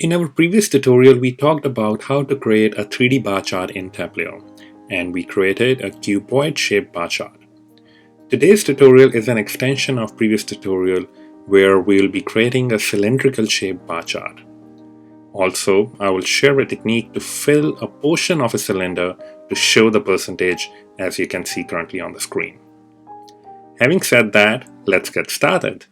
In our previous tutorial, we talked about how to create a 3D bar chart in Tableau, and we created a cuboid shaped bar chart. Today's tutorial is an extension of previous tutorial where we'll be creating a cylindrical shaped bar chart. Also, I will share a technique to fill a portion of a cylinder to show the percentage as you can see currently on the screen. Having said that, let's get started.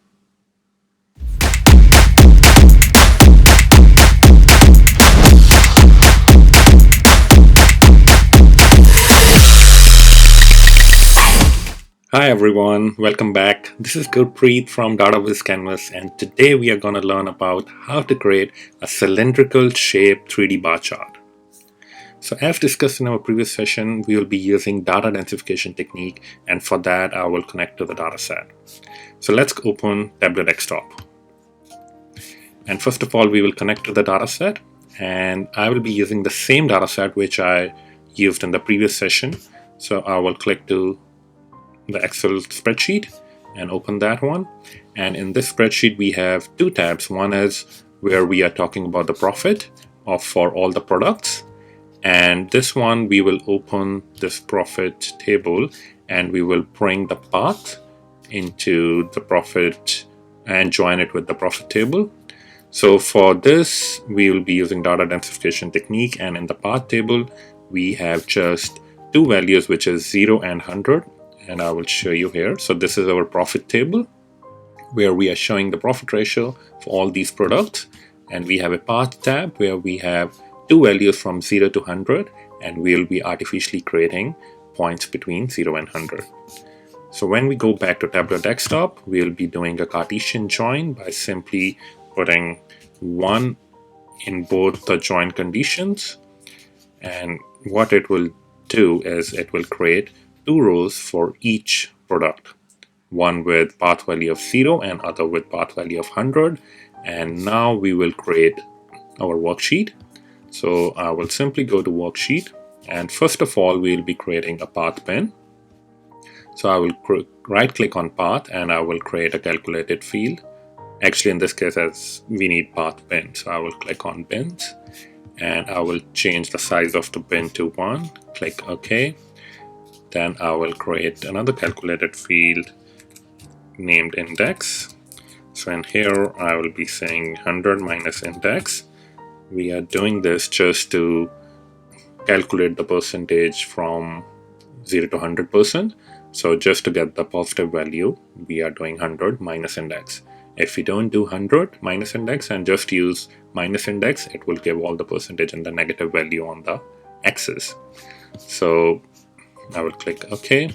Hi everyone, welcome back. This is Gurpreet from Dataset Canvas, and today we are going to learn about how to create a cylindrical shaped 3D bar chart. So as discussed in our previous session, we will be using data densification technique, and for that I will connect to the dataset. So let's open Tableau Desktop. And first of all, we will connect to the dataset, and I will be using the same dataset which I used in the previous session. So I will click to the Excel spreadsheet and open that one. And in this spreadsheet we have two tabs. One is where we are talking about the profit for all the products, and this one we will open this profit table and we will bring the path into the profit and join it with the profit table. So for this we will be using data densification technique, and in the path table we have just two values, which is 0 and 100. And I will show you here. So this is our profit table where we are showing the profit ratio for all these products, and we have a path tab where we have two values from 0 to 100, and we'll be artificially creating points between 0 and 100. So when we go back to Tableau Desktop, we'll be doing a Cartesian join by simply putting 1 in both the join conditions, and what it will do is it will create two rows for each product, one with path value of 0 and other with path value of 100. And now we will create our worksheet. So I will simply go to worksheet, and first of all we will be creating a path bin. So I will right click on path and I will create a calculated field. Actually in this case, as we need path bin, so I will click on bins and I will change the size of the bin to 1. Click OK. Then I will create another calculated field named index. So in here I will be saying 100 minus index. We are doing this just to calculate the percentage from 0 to 100%. So just to get the positive value, we are doing 100 minus index. If we don't do 100 minus index and just use minus index, it will give all the percentage and the negative value on the axis. So I will click OK.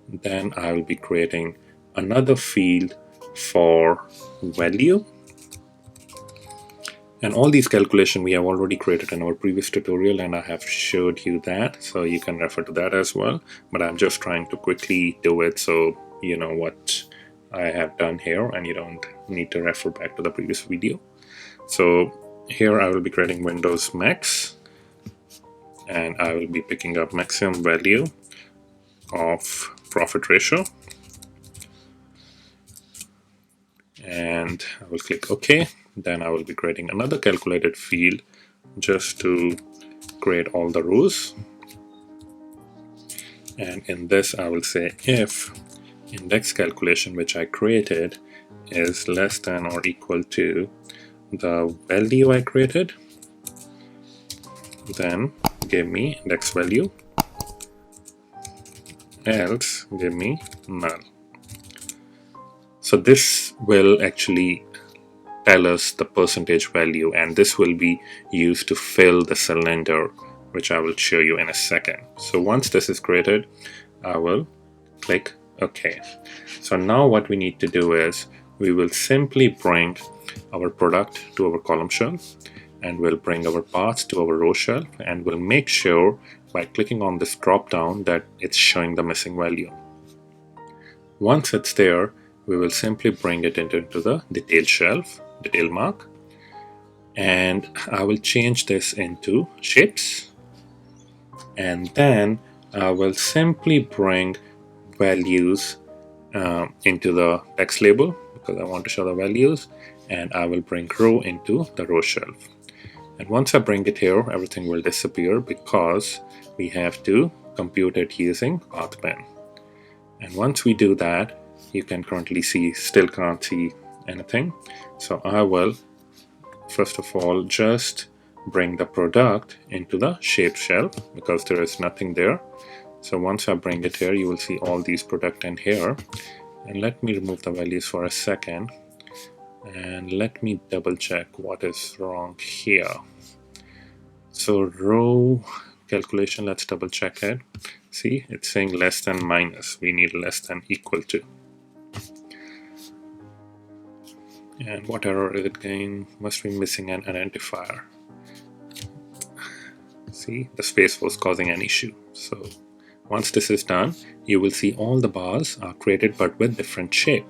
Then I will be creating another field for value. And all these calculations we have already created in our previous tutorial, and I have showed you that, so you can refer to that as well. But I'm just trying to quickly do it so you know what I have done here and you don't need to refer back to the previous video. So here I will be creating Windows Max, and I will be picking up maximum value of profit ratio, and I will click OK. Then I will be creating another calculated field just to create all the rows, and in this I will say if index calculation which I created is less than or equal to the value I created, then give me index value, else give me null. So this will actually tell us the percentage value, and this will be used to fill the cylinder, which I will show you in a second. So once this is created, I will click OK. So now what we need to do is we will simply bring our product to our column shelf, and we'll bring our paths to our row shelf, and we'll make sure by clicking on this drop down that it's showing the missing value. Once it's there, we will simply bring it into the detail shelf, detail mark, and I will change this into shapes, and then I will simply bring values into the text label because I want to show the values, and I will bring row into the row shelf. And once I bring it here, everything will disappear because we have to compute it using Pathpin. And once we do that, you can currently see, still can't see anything. So I will, first of all, just bring the product into the shape shelf because there is nothing there. So once I bring it here, you will see all these product in here. And let me remove the values for a second. And let me double check what is wrong here. So row calculation, let's double check it. See, it's saying less than minus. We need less than equal to. And what error is it getting? Must be missing an identifier. See, the space was causing an issue. So once this is done, you will see all the bars are created but with different shape.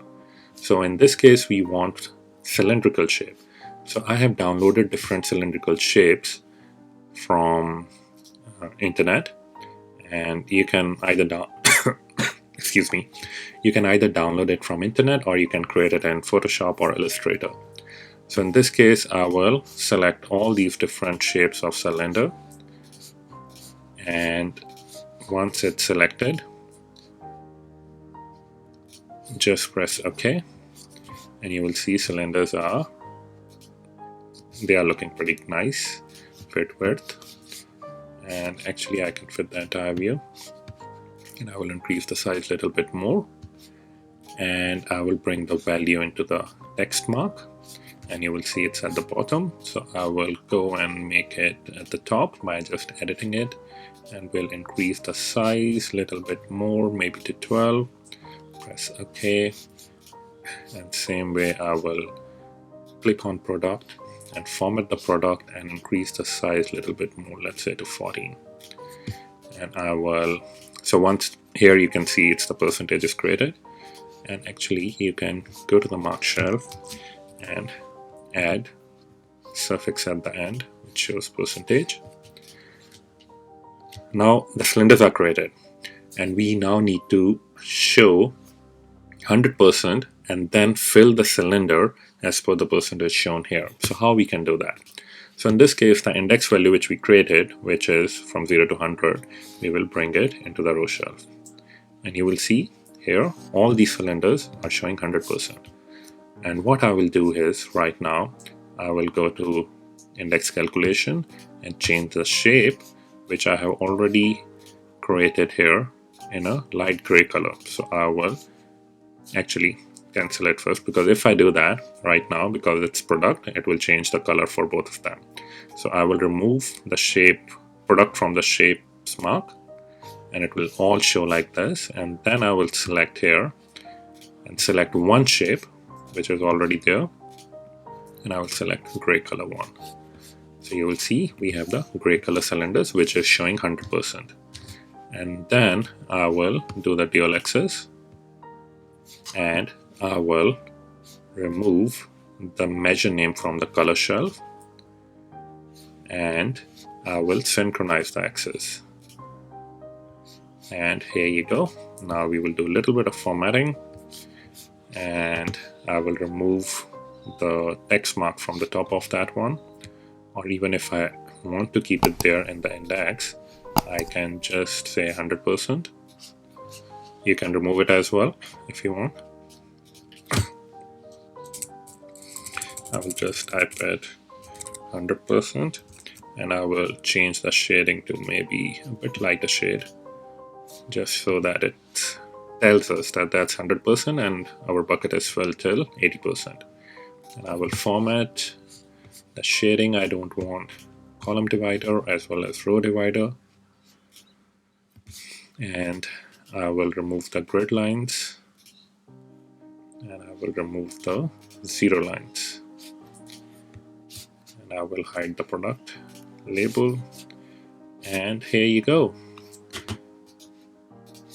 So in this case, we want cylindrical shape. So I have downloaded different cylindrical shapes from internet, and you can either excuse me, you can either download it from internet or you can create it in Photoshop or Illustrator. So in this case, I will select all these different shapes of cylinder, and once it's selected, just press OK, and you will see cylinders are looking pretty nice, fit width, and actually I can fit the entire view. And I will increase the size a little bit more, and I will bring the value into the text mark, and you will see it's at the bottom. So I will go and make it at the top by just editing it, and we'll increase the size a little bit more, maybe to 12. Press OK, and same way I will click on product and format the product and increase the size a little bit more, let's say to 14. And I will, so once here you can see it's the percentage is created, and actually you can go to the mark shelf and add suffix at the end which shows percentage. Now the cylinders are created, and we now need to show 100% and then fill the cylinder as per the percentage shown here. So how we can do that? So in this case, the index value which we created, which is from 0 to 100, we will bring it into the row shelf. And you will see here, all these cylinders are showing 100%. And what I will do is, right now, I will go to index calculation and change the shape, which I have already created here in a light gray color. So I will actually cancel it first, because if I do that right now, because it's product, it will change the color for both of them. So I will remove the shape product from the shapes mark, and it will all show like this. And then I will select here and select one shape which is already there, and I will select gray color one. So you will see we have the gray color cylinders which is showing 100%. And then I will do the dual axis, and I will remove the measure name from the color shelf, and I will synchronize the axis. And here you go. Now we will do a little bit of formatting, and I will remove the text mark from the top of that one, or even if I want to keep it there in the index, I can just say 100%. You can remove it as well if you want. I will just type it 100%, and I will change the shading to maybe a bit lighter shade, just so that it tells us that that's 100% and our bucket is filled till 80%. And I will format the shading. I don't want column divider as well as row divider, and I will remove the grid lines, and I will remove the zero lines. I will hide the product label, and here you go.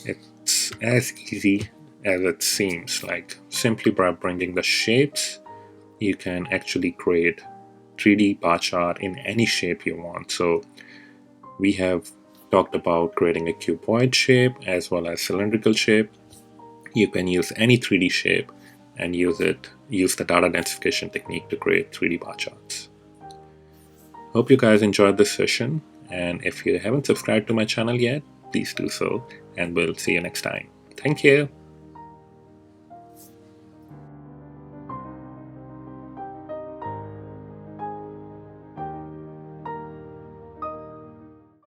It's as easy as it seems. Like, simply by bringing the shapes, you can actually create 3D bar chart in any shape you want. So we have talked about creating a cuboid shape as well as cylindrical shape. You can use any 3D shape and use the data densification technique to create 3D bar charts. Hope you guys enjoyed this session, and if you haven't subscribed to my channel yet, please do so, and we'll see you next time. Thank you.